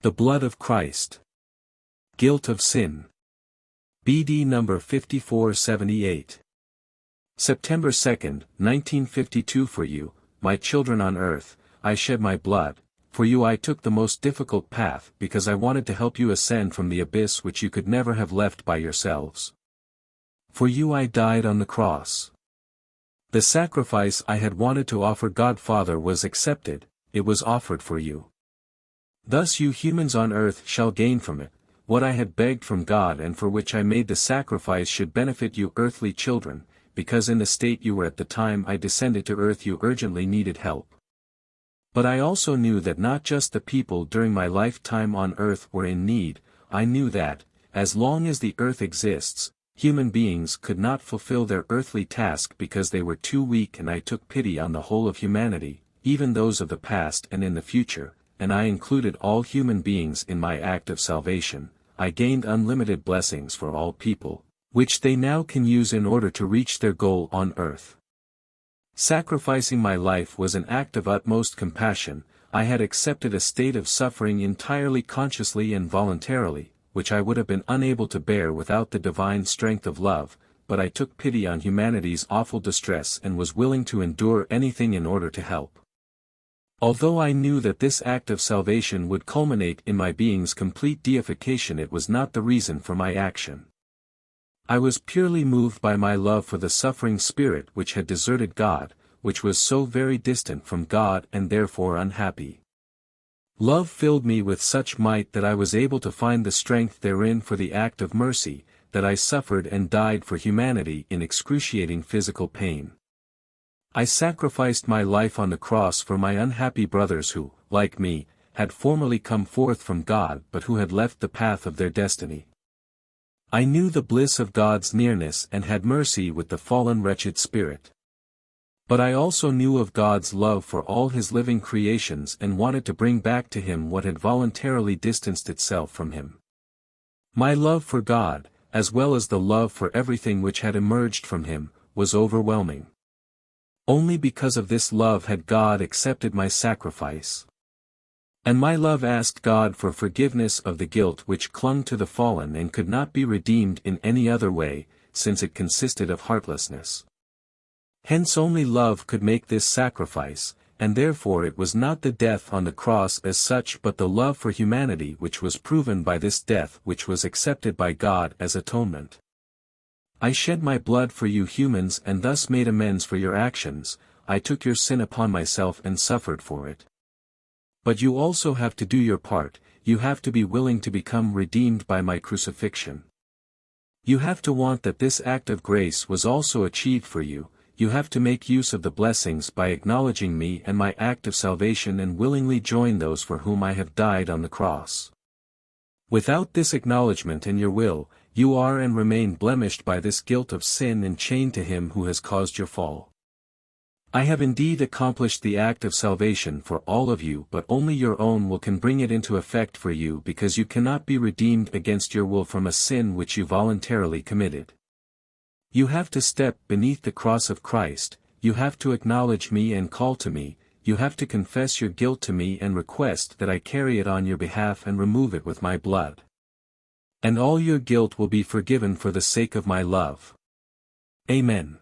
The blood of Christ. Guilt of sin. BD number 5478. September 2, 1952. For you, my children on earth, I shed my blood. For you I took the most difficult path because I wanted to help you ascend from the abyss which you could never have left by yourselves. For you I died on the cross. The sacrifice I had wanted to offer God Father was accepted, it was offered for you. Thus you humans on earth shall gain from it, what I had begged from God and for which I made the sacrifice should benefit you earthly children, because in the state you were at the time I descended to earth you urgently needed help. But I also knew that not just the people during my lifetime on earth were in need, I knew that, as long as the earth exists, human beings could not fulfill their earthly task because they were too weak, and I took pity on the whole of humanity, even those of the past and in the future, and I included all human beings in my act of salvation. I gained unlimited blessings for all people, which they now can use in order to reach their goal on earth. Sacrificing my life was an act of utmost compassion. I had accepted a state of suffering entirely consciously and voluntarily, which I would have been unable to bear without the divine strength of love, but I took pity on humanity's awful distress and was willing to endure anything in order to help. Although I knew that this act of salvation would culminate in my being's complete deification, it was not the reason for my action. I was purely moved by my love for the suffering spirit which had deserted God, which was so very distant from God and therefore unhappy. Love filled me with such might that I was able to find the strength therein for the act of mercy, that I suffered and died for humanity in excruciating physical pain. I sacrificed my life on the cross for my unhappy brothers who, like me, had formerly come forth from God but who had left the path of their destiny. I knew the bliss of God's nearness and had mercy with the fallen wretched spirit. But I also knew of God's love for all his living creations and wanted to bring back to him what had voluntarily distanced itself from him. My love for God, as well as the love for everything which had emerged from him, was overwhelming. Only because of this love had God accepted my sacrifice. And my love asked God for forgiveness of the guilt which clung to the fallen and could not be redeemed in any other way, since it consisted of heartlessness. Hence only love could make this sacrifice, and therefore it was not the death on the cross as such but the love for humanity which was proven by this death which was accepted by God as atonement. I shed my blood for you humans and thus made amends for your actions. I took your sin upon myself and suffered for it. But you also have to do your part, you have to be willing to become redeemed by my crucifixion. You have to want that this act of grace was also achieved for you, you have to make use of the blessings by acknowledging me and my act of salvation and willingly join those for whom I have died on the cross. Without this acknowledgement and your will, you are and remain blemished by this guilt of sin and chained to him who has caused your fall. I have indeed accomplished the act of salvation for all of you, but only your own will can bring it into effect for you because you cannot be redeemed against your will from a sin which you voluntarily committed. You have to step beneath the cross of Christ, you have to acknowledge me and call to me, you have to confess your guilt to me and request that I carry it on your behalf and remove it with my blood. And all your guilt will be forgiven for the sake of my love. Amen.